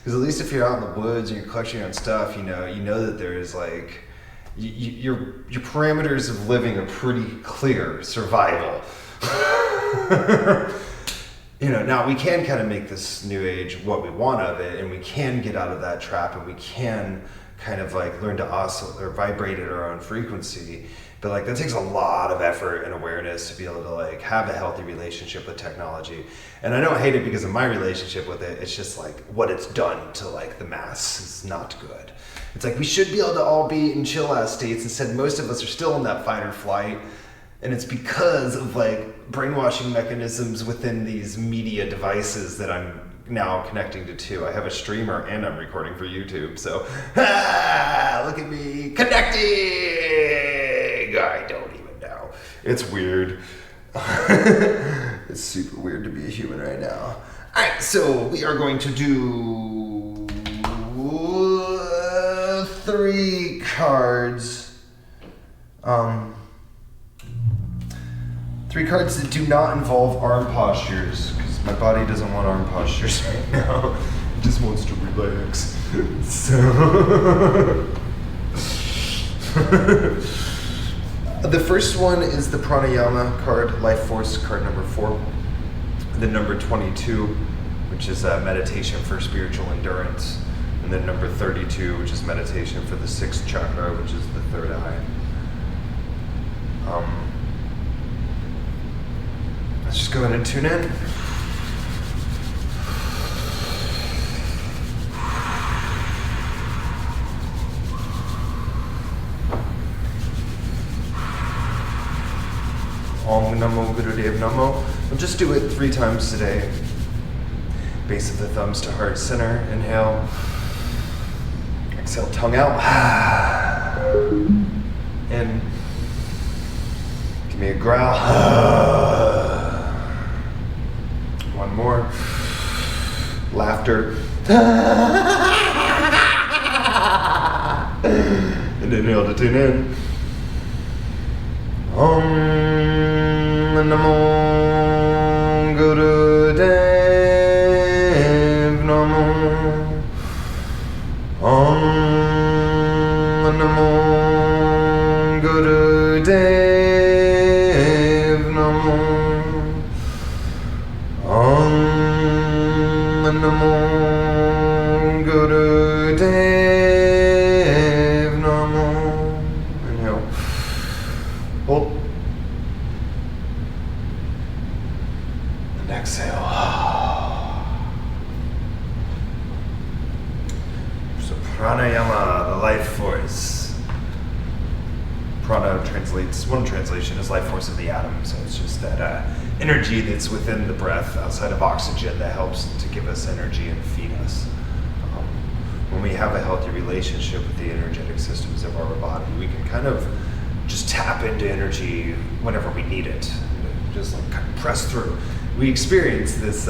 Because at least if you're out in the woods and you're clutching on stuff, you know that there's like, your parameters of living are pretty clear. Survival. Now we can kind of make this new age what we want of it, and we can get out of that trap, and we can kind of like learn to oscillate or vibrate at our own frequency. But like that takes a lot of effort and awareness to be able to like have a healthy relationship with technology. And I don't hate it because of my relationship with it. It's just like what it's done to like the mass is not good. It's like we should be able to all be in chill ass states. Instead, most of us are still in that fight or flight. And it's because of like brainwashing mechanisms within these media devices that I'm now connecting to too. I have a streamer and I'm recording for YouTube. So, look at me connecting. I don't even know. It's weird. It's super weird to be a human right now. All right, so we are going to do 3 cards. 3 cards that do not involve arm postures, because my body doesn't want arm postures right now. It just wants to relax. So, the first one is the Pranayama card, Life Force card number 4. The number 22, which is meditation for spiritual endurance. And then number 32, which is meditation for the 6th chakra, which is the 3rd eye. Let's just go ahead and tune in. Om Namo Gurudev Namo. We'll just do it 3 times today. Base of the thumbs to heart center. Inhale. Exhale, tongue out. In. Give me a growl. One more. Laughter. And inhale to tune in. Om Namo Gurudev Namo. Om Namo Gurudev Namo. Om Namo Gurudev Namo. Inhale. Hold. And exhale. So Pranayama, the life force. Prana translates, one translation is life force of the atom. So it's just that energy that's within the breath outside of oxygen that helps to give us energy and feed us. When we have a healthy relationship with the energetic systems of our body, we can kind of just tap into energy whenever we need it. Just like kind of press through. We experience this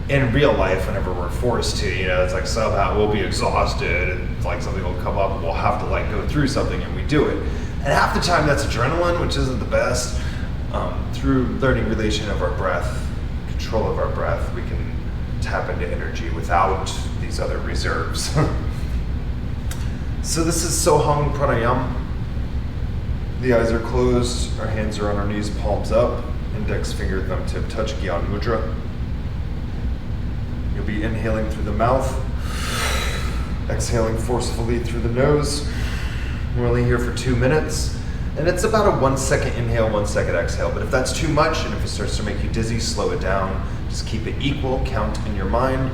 in real life whenever we're forced to, it's like somehow we'll be exhausted and like something will come up and we'll have to like go through something and we do it. And half the time that's adrenaline, which isn't the best. Through learning relation of our breath, control of our breath, we can tap into energy without these other reserves. So this is Soham Pranayama. The eyes are closed, our hands are on our knees, palms up, index finger, thumb tip touch, Gyan Mudra. You'll be inhaling through the mouth, exhaling forcefully through the nose. We're only here for 2 minutes, and it's about a 1 second inhale, 1 second exhale. But if that's too much, and if it starts to make you dizzy, slow it down. Just keep it equal, count in your mind.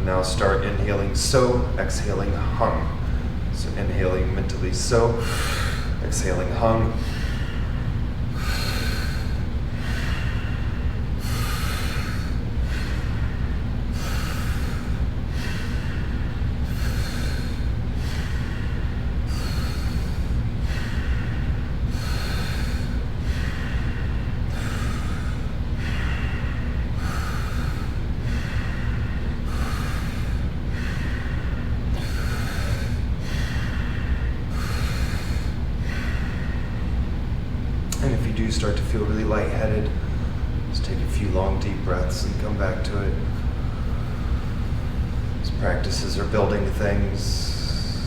Now start inhaling so, exhaling hum. So inhaling mentally so, exhaling hum. Start to feel really lightheaded, Just take a few long, deep breaths and come back to it. These practices are building things.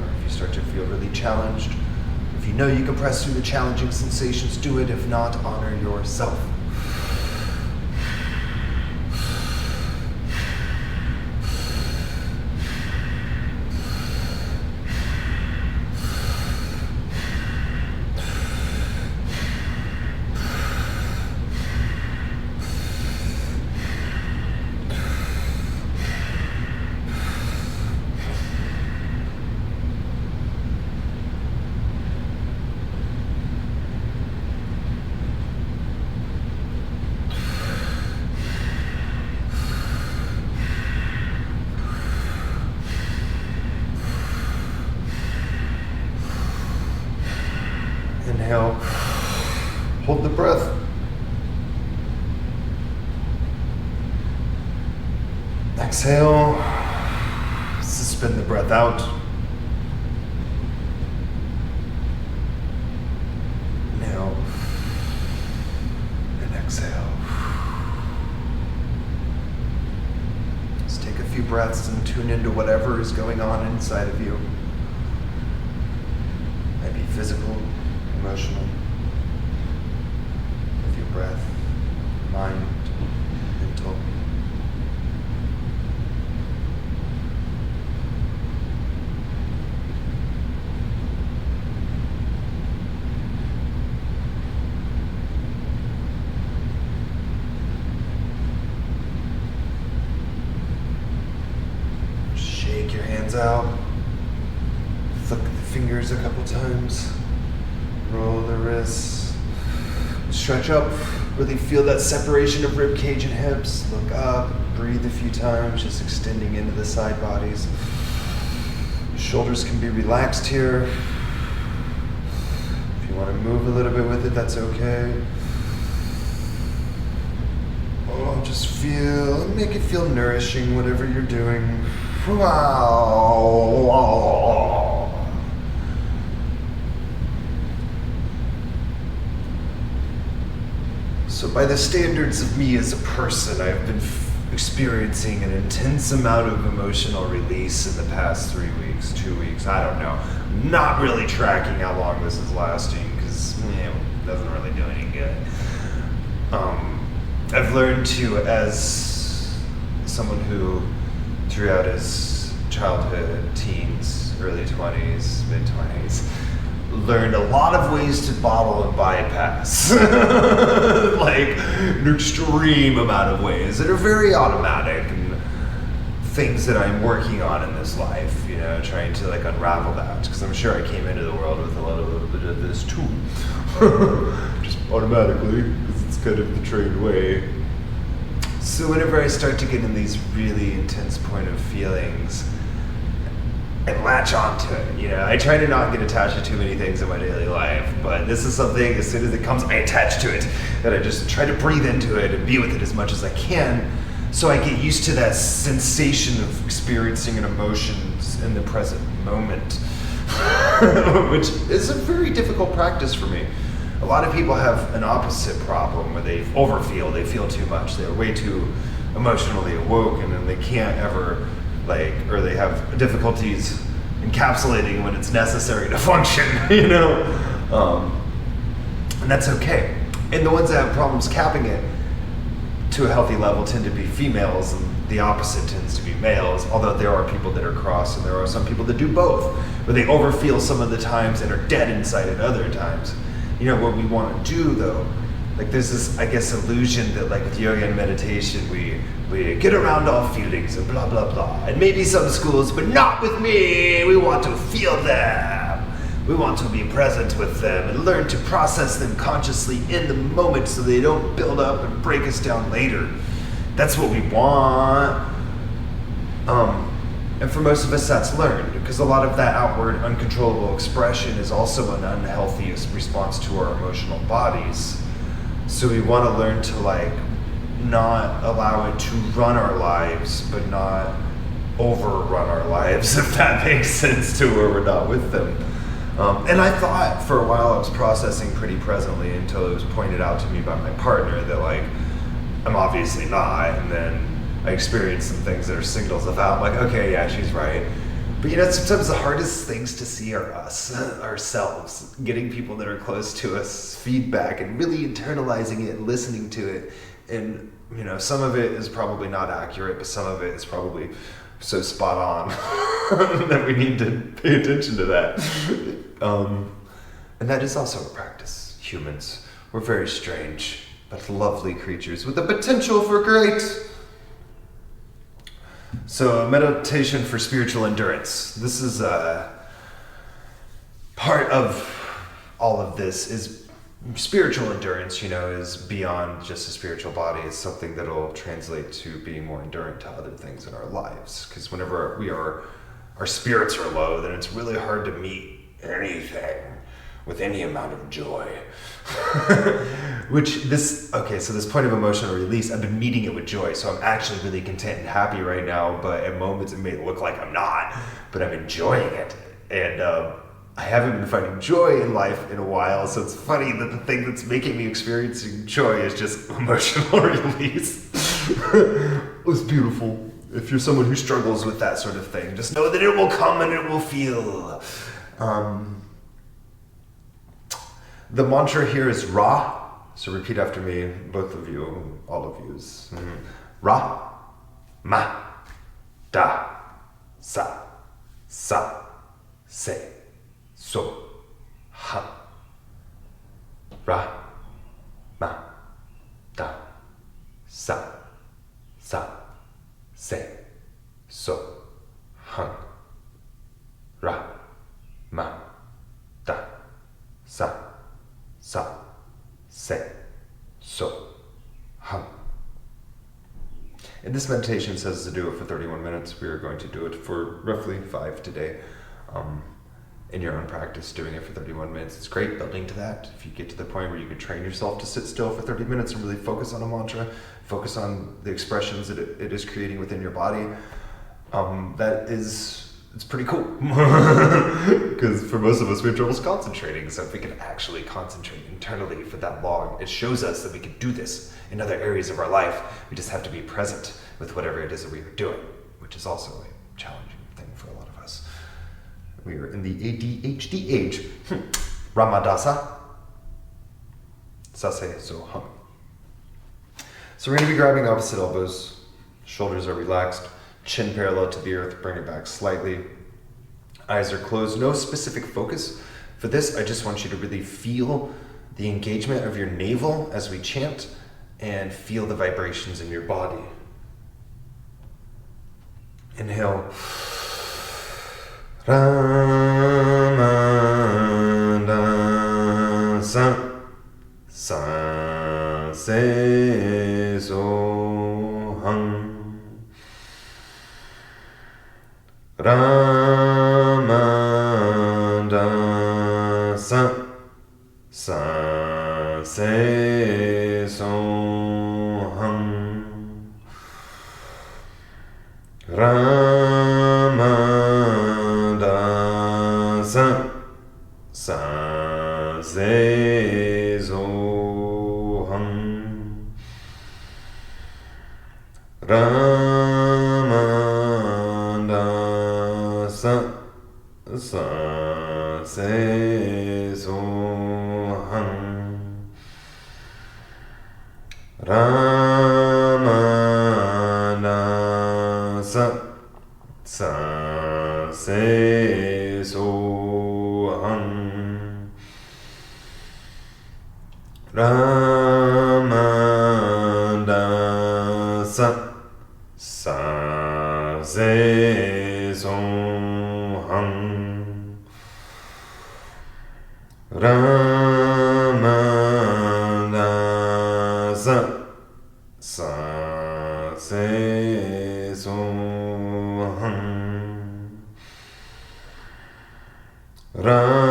Or if you start to feel really challenged, if you know you can press through the challenging sensations, do it. If not, honor yourself. Inhale, hold the breath. Exhale, suspend the breath out. Inhale, and exhale. Just take a few breaths and tune into whatever is going on inside of you. Might be physical, emotional, with your breath, mind, mental. Shake your hands out, flick the fingers a couple times. Roll the wrists, stretch up, really feel that separation of rib cage and hips. Look up, breathe a few times, just extending into the side bodies. Shoulders can be relaxed here. If you want to move a little bit with it, that's okay. Oh, just make it feel nourishing, whatever you're doing. Wow. So by the standards of me as a person, I've been experiencing an intense amount of emotional release in the past 3 weeks, 2 weeks, I don't know. I'm not really tracking how long this is lasting because it doesn't really do any good. I've learned to, as someone who throughout his childhood, teens, early 20s, mid-20s, learned a lot of ways to bottle and bypass. Like an extreme amount of ways that are very automatic and things that I'm working on in this life, trying to like unravel that, because I'm sure I came into the world with a little bit of this too. Just automatically, because it's kind of the trained way. So whenever I start to get in these really intense point of feelings, and latch onto it, I try to not get attached to too many things in my daily life, but this is something, as soon as it comes, I attach to it, that I just try to breathe into it and be with it as much as I can, so I get used to that sensation of experiencing an emotion in the present moment, which is a very difficult practice for me. A lot of people have an opposite problem where they overfeel, they feel too much, they're way too emotionally awoken, and they can't ever or they have difficulties encapsulating when it's necessary to function, and that's okay. And the ones that have problems capping it to a healthy level tend to be females, and the opposite tends to be males, although there are people that are cross, and there are some people that do both, where they overfeel some of the times and are dead inside at other times. What we want to do, though, there's this, I guess, illusion that with yoga and meditation, we get around all feelings and blah, blah, blah. And maybe some schools, but not with me. We want to feel them. We want to be present with them and learn to process them consciously in the moment so they don't build up and break us down later. That's what we want. And for most of us, that's learned, because a lot of that outward uncontrollable expression is also an unhealthy response to our emotional bodies. So we want to learn to not allow it to run our lives, but not overrun our lives, if that makes sense, to where we're not with them. And I thought for a while I was processing pretty presently until it was pointed out to me by my partner that like, I'm obviously not, and then I experienced some things that are signals of how I'm like, okay, yeah, she's right. But you know, sometimes the hardest things to see are us, ourselves, getting people that are close to us feedback and really internalizing it, listening to it. And you know, some of it is probably not accurate, but some of it is probably so spot on that we need to pay attention to that. And that is also a practice. Humans, we're very strange, but lovely creatures with the potential for great. So, meditation for spiritual endurance. This is part of all of this is spiritual endurance, you know, is beyond just a spiritual body. It's something that'll translate to being more endurant to other things in our lives. Because whenever our spirits are low, then it's really hard to meet anything with any amount of joy. So this point of emotional release, I've been meeting it with joy. So I'm actually really content and happy right now, but at moments it may look like I'm not, but I'm enjoying it. And I haven't been finding joy in life in a while, so it's funny that the thing that's making me experiencing joy is just emotional release. It's beautiful. If you're someone who struggles with that sort of thing, just know that it will come and it will feel. The mantra here is Ra. So repeat after me, both of you, all of you. Ra, Ma, Da, Sa, Se, So, Ha. Ra, Ma, Da, Sa, Se, So, Han. Ra, Ma, Da, Sa, Se, So, Hum. And this meditation says to do it for 31 minutes. We are going to do it for roughly 5 today. In your own practice, doing it for 31 minutes. It's great building to that. If you get to the point where you can train yourself to sit still for 30 minutes and really focus on a mantra, focus on the expressions that it is creating within your body, it's pretty cool. Because for most of us, we have trouble concentrating. So if we can actually concentrate internally for that long, it shows us that we can do this in other areas of our life. We just have to be present with whatever it is that we are doing, which is also a challenging thing for a lot of us. We are in the ADHD age. Ramadasa. Sase so hum. So we're going to be grabbing opposite elbows. Shoulders are relaxed. Chin parallel to the earth. Bring it back slightly. Eyes are closed. No specific focus. For this, I just want you to really feel the engagement of your navel as we chant and feel the vibrations in your body. Inhale. Ramadasa sa se so hum. Ramadasa sa se so hum. Ramadasa sa se so hum. Ramadasa sa se so hum. Ramadasa sa se so hum. Ramadasa sa se so hum. Ramadasa sa se so hum. Ramadasa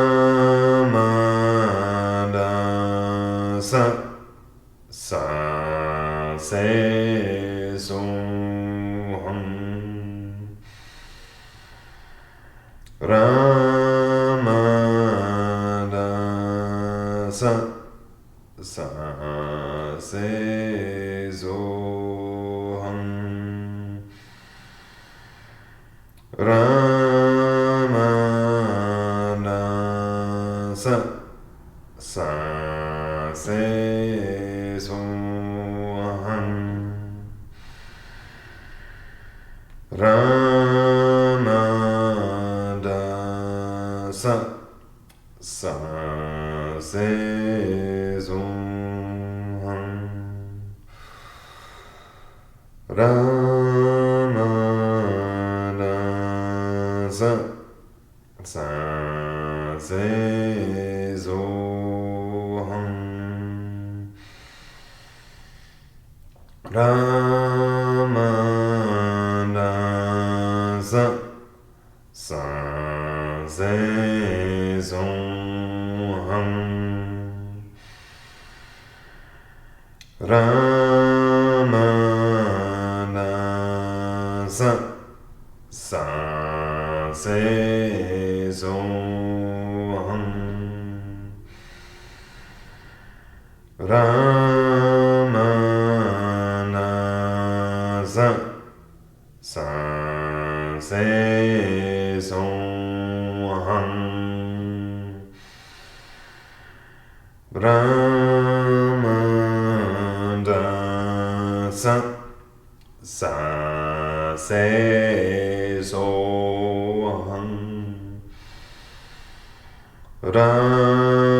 sa se so hum. Ramadasa sa se soham Ramadasa sa se soham Ramadasa sa se soham Ramadasa sa se soham Ramadasa sa se soham Ramanasa sa se soham Ramadasa sa se soham Ramanasa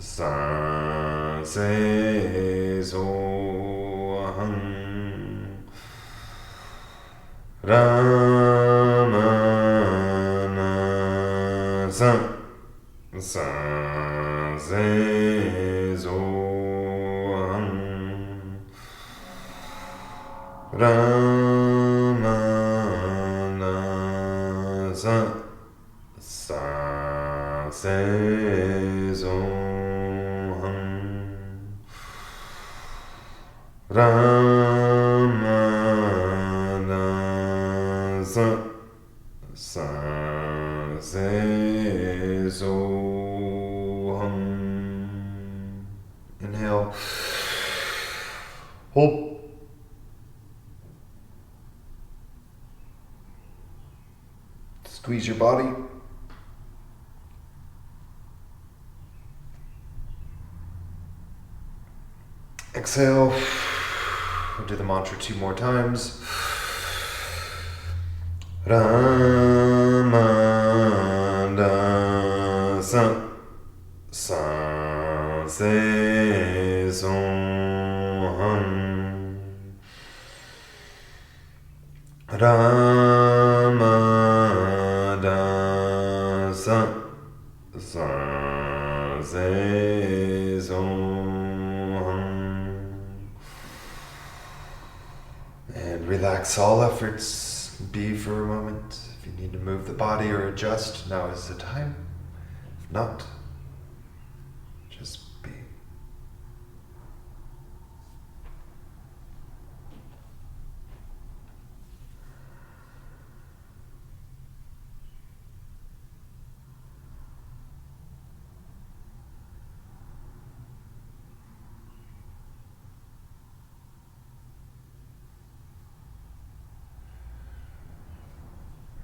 sa se soham Ramanasa sa se soham Ramanasa sa se soham Ramanasa sa se soham. Inhale. Hold. Squeeze your body. Exhale. We'll do the mantra 2 more times. Ramadasa sa se soham Ramadasa sa se soham. And relax all efforts. Be for a moment. If you need to move the body or adjust, now is the time. If not, just be.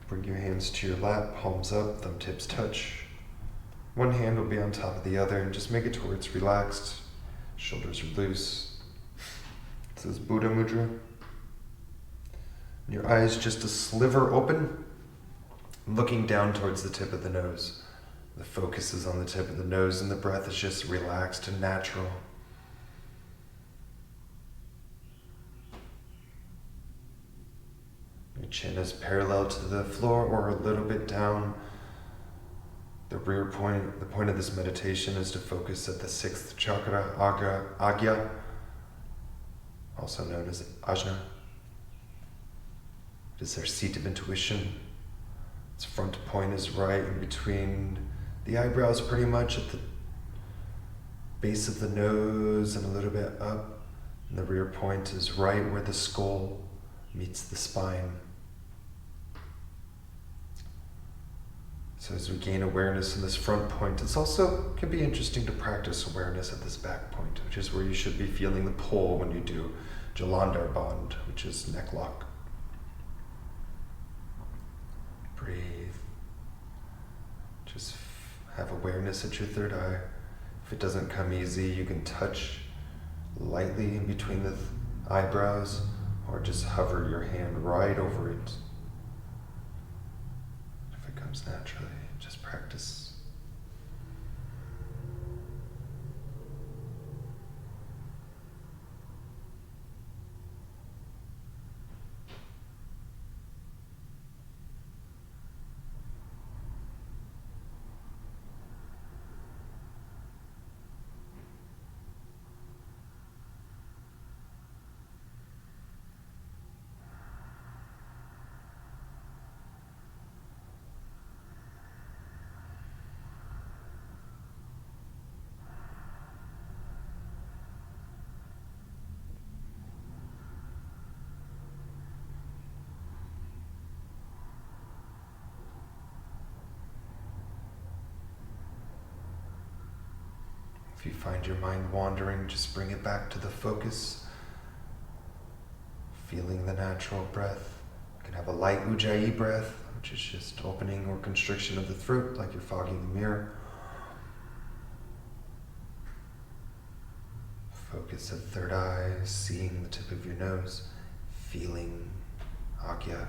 Bring your hands to your lap, palms up, thumb tips touch. One hand will be on top of the other, and just make it to where it's relaxed. Shoulders are loose. This is Buddha Mudra. Your eyes just a sliver open, looking down towards the tip of the nose. The focus is on the tip of the nose, and the breath is just relaxed and natural. Your chin is parallel to the floor or a little bit down. The rear point, the point of this meditation is to focus at the 6th chakra, Agya, also known as Ajna. It is our seat of intuition. Its front point is right in between the eyebrows, pretty much at the base of the nose and a little bit up. And the rear point is right where the skull meets the spine. So as we gain awareness in this front point, it's also can be interesting to practice awareness at this back point, which is where you should be feeling the pull when you do Jalandhar Band, which is neck lock. Breathe. have awareness at your third eye. If it doesn't come easy, you can touch lightly in between the eyebrows or just hover your hand right over it. If it comes naturally, just practice. If you find your mind wandering, just bring it back to the focus, feeling the natural breath. You can have a light ujjayi breath, which is just opening or constriction of the throat, like you're fogging the mirror. Focus at third eye, seeing the tip of your nose, feeling agya.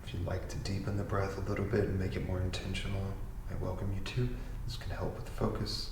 If you'd like to deepen the breath a little bit and make it more intentional, I welcome you to. This can help with focus.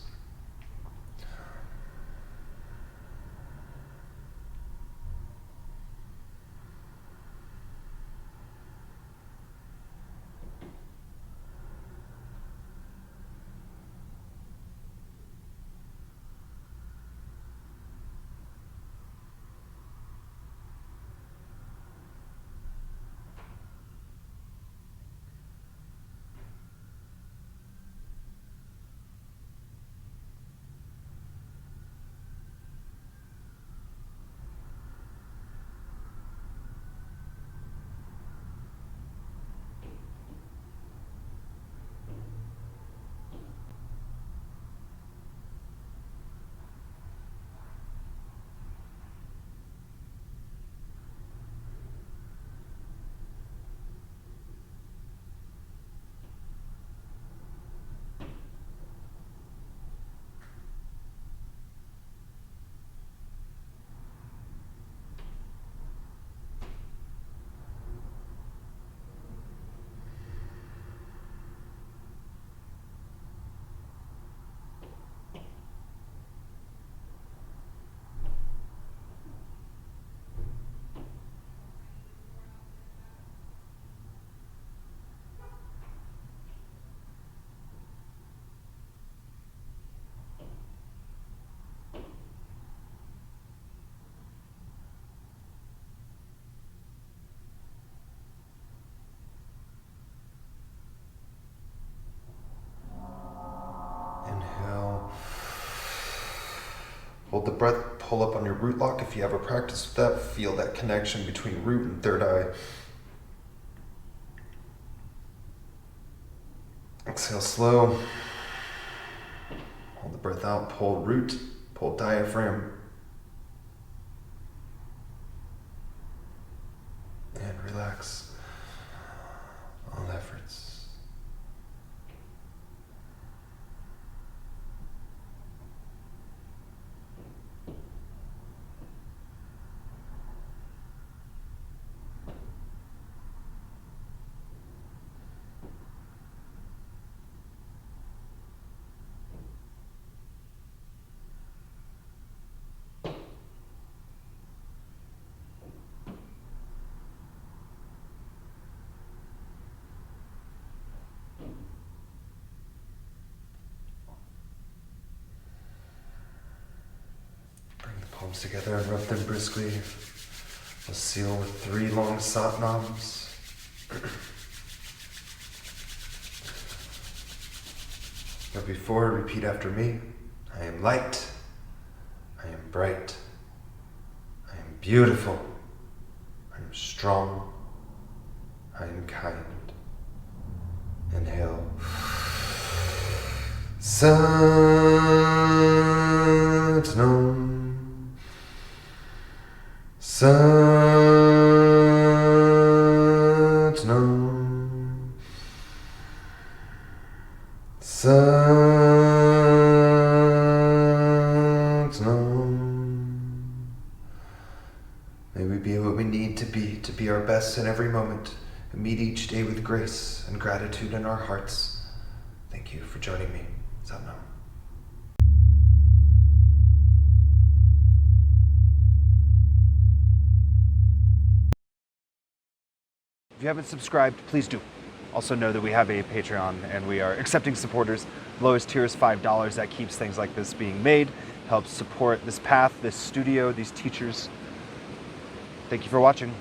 Inhale. Hold the breath, pull up on your root lock. If you ever practice with that, feel that connection between root and third eye. Exhale slow. Hold the breath out, pull root, pull diaphragm. And relax all efforts. palms together and rub them briskly. We'll seal with 3 long satnams. But before, repeat after me. I am light. I am bright. I am beautiful. I am strong. I am kind. Inhale. Satnam. Satnam. Satnam. May we be what we need to be our best in every moment, and meet each day with grace and gratitude in our hearts. Thank you for joining me. Satnam. If you haven't subscribed, please do. Also know that we have a Patreon and we are accepting supporters. Lowest tier is $5. That keeps things like this being made, helps support this path, this studio, these teachers. Thank you for watching.